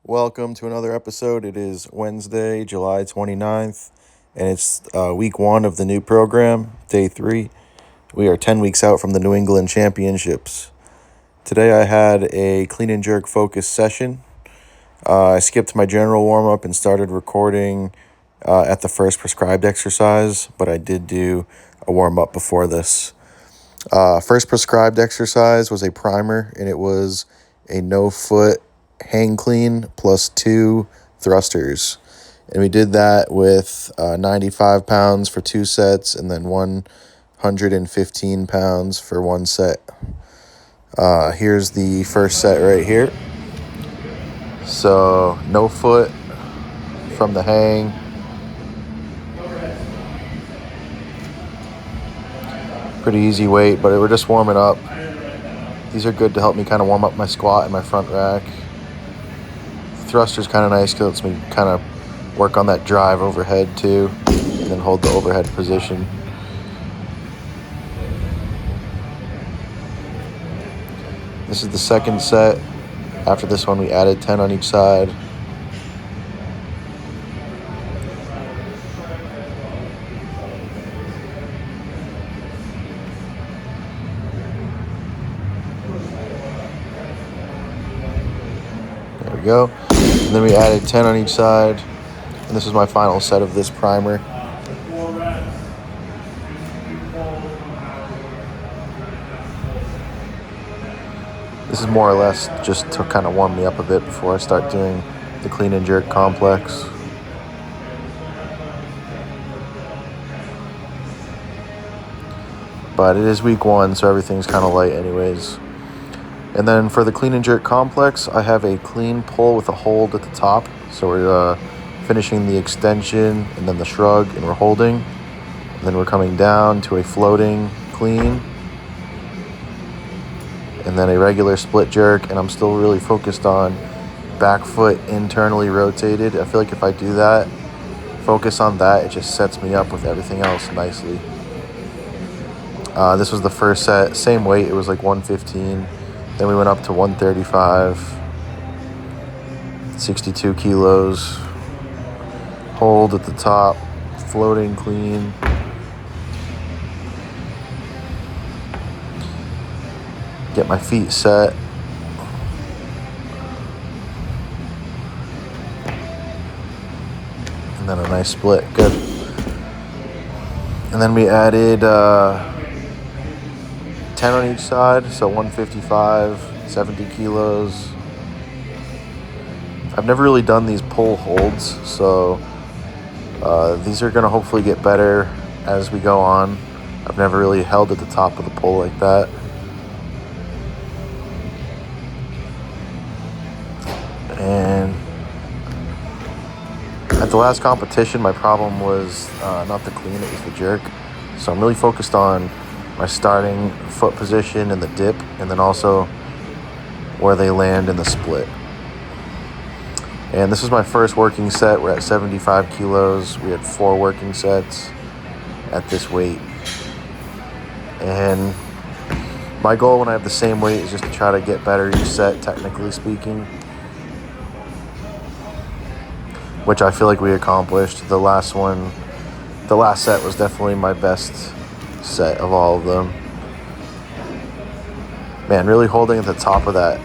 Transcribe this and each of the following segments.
Welcome to another episode. It is Wednesday, July 29th, and it's week one of the new program, day 3. We are 10 weeks out from the New England Championships. Today I had a clean and jerk focus session. I skipped my general warm-up and started recording at the first prescribed exercise, but I did do a warm-up before this. First prescribed exercise was a primer, and it was a no-foot hang clean plus 2 thrusters. And we did that with 95 pounds for 2 sets and then 115 pounds for 1 set. Here's the first set right here. So no foot from the hang. Pretty easy weight, but we're just warming up. These are good to help me kind of warm up my squat and my front rack. Thruster's kind of nice because it lets me kind of work on that drive overhead too, and then hold the overhead position. This is the second set. After this one, we added 10 on each side. There we go. And then we added 10 on each side. And this is my final set of this primer. This is more or less just to kind of warm me up a bit before I start doing the clean and jerk complex. But it is week one, so everything's kind of light anyways. And then for the clean and jerk complex, I have a clean pull with a hold at the top. So we're finishing the extension and then the shrug, and we're holding. And then we're coming down to a floating clean. And then a regular split jerk, and I'm still really focused on back foot internally rotated. I feel like if I do that, focus on that, it just sets me up with everything else nicely. This was the first set, same weight, it was like 115. Then we went up to 135, 62 kilos, hold at the top, floating clean. Get my feet set. And then a nice split, good. And then we added 10 on each side, so 155, 70 kilos. I've never really done these pull holds, so these are going to hopefully get better as we go on. I've never really held at the top of the pull like that. And at the last competition, my problem was not the clean, it was the jerk. So I'm really focused on my starting foot position and the dip, and then also where they land in the split. And this is my first working set. We're at 75 kilos. We had 4 working sets at this weight. And my goal when I have the same weight is just to try to get better each set, technically speaking, which I feel like we accomplished. The last set was definitely my best set of all of them. Man, really holding at the top of that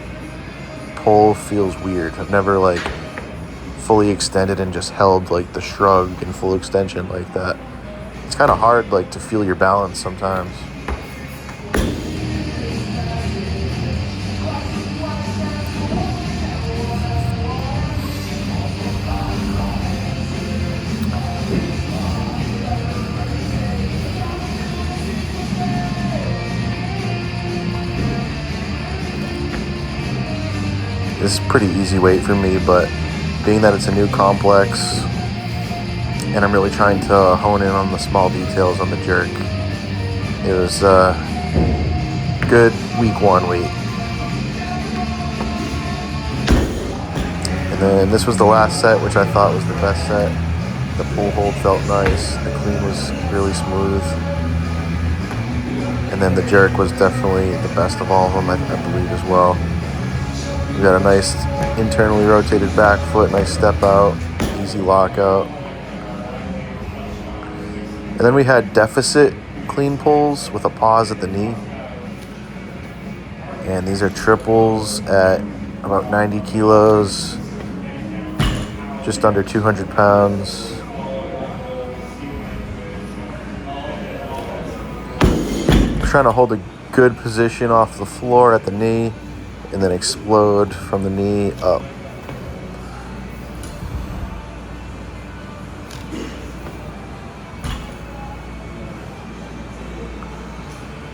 pull feels weird. I've never fully extended and just held the shrug in full extension like that. It's kind of hard to feel your balance sometimes. This is pretty easy weight for me, but being that it's a new complex and I'm really trying to hone in on the small details on the jerk, it was a good week 1 weight. And then this was the last set, which I thought was the best set. The pull hold felt nice. The clean was really smooth. And then the jerk was definitely the best of all of them, I believe, as well. We got a nice internally rotated back foot, nice step out, easy lockout. And then we had deficit clean pulls with a pause at the knee. And these are triples at about 90 kilos, just under 200 pounds. We're trying to hold a good position off the floor at the knee and then explode from the knee up.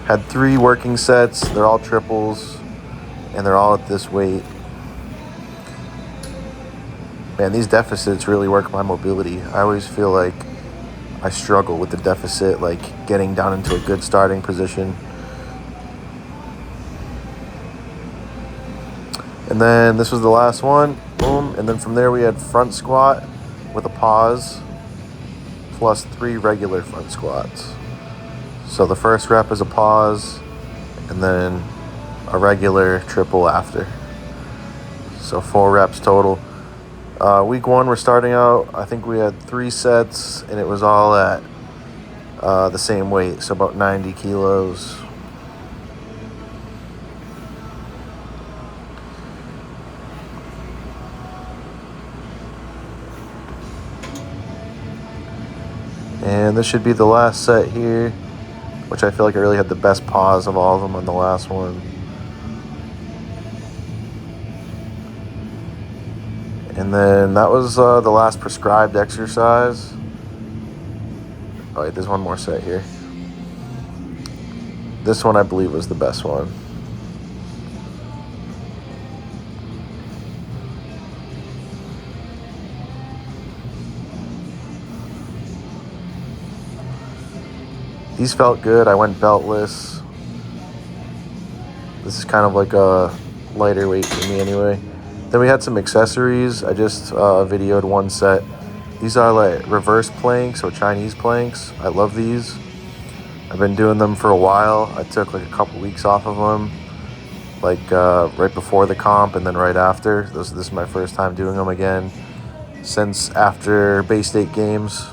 Had 3 working sets. They're all triples, and they're all at this weight. Man, these deficits really work my mobility. I always feel like I struggle with the deficit, like getting down into a good starting position. And then this was the last one. Boom. And then from there we had front squat with a pause plus 3 regular front squats. So the first rep is a pause, and then a regular triple after. So 4 reps total. Week 1, we're starting out, I think we had 3 sets, and it was all at the same weight, so about 90 kilos. And this should be the last set here, which I feel like I really had the best pause of all of them on the last one. And then that was the last prescribed exercise. Oh wait, there's one more set here. This one I believe was the best one. These felt good. I went beltless. This is kind of like a lighter weight for me anyway. Then we had some accessories. I just videoed one set. These are like reverse planks or Chinese planks. I love these. I've been doing them for a while. I took like a couple weeks off of them, like right before the comp and then right after. This is my first time doing them again since after Bay State games.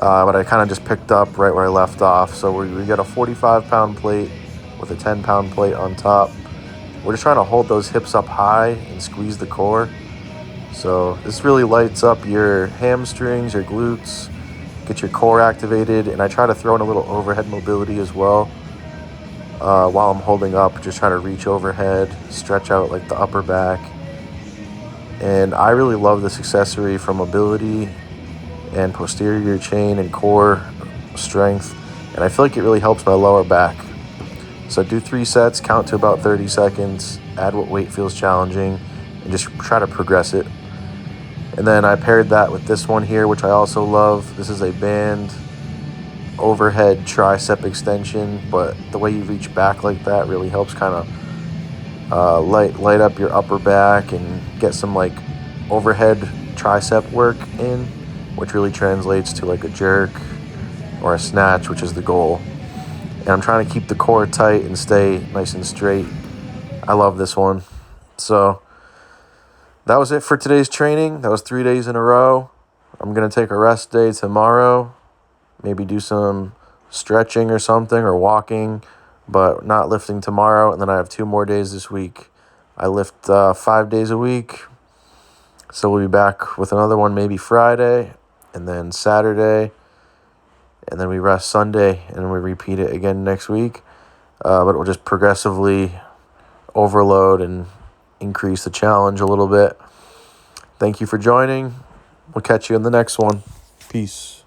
But I kind of just picked up right where I left off. So we got a 45-pound plate with a 10-pound plate on top. We're just trying to hold those hips up high and squeeze the core. So this really lights up your hamstrings, your glutes, get your core activated. And I try to throw in a little overhead mobility as well. While I'm holding up, just try to reach overhead, stretch out like the upper back. And I really love this accessory for mobility and posterior chain and core strength, and I feel like it really helps my lower back. So do 3 sets, count to about 30 seconds, add what weight feels challenging, and just try to progress it. And then I paired that with this one here, which I also love. This is a band overhead tricep extension, but the way you reach back like that really helps kind of light up your upper back and get some like overhead tricep work in, which really translates to like a jerk or a snatch, which is the goal. And I'm trying to keep the core tight and stay nice and straight. I love this one. So that was it for today's training. That was 3 days in a row. I'm going to take a rest day tomorrow. Maybe do some stretching or something or walking, but not lifting tomorrow. And then I have 2 more days this week. I lift 5 days a week. So we'll be back with another one maybe Friday, and then Saturday, and then we rest Sunday, and then we repeat it again next week. But we'll just progressively overload and increase the challenge a little bit. Thank you for joining. We'll catch you in the next one. Peace.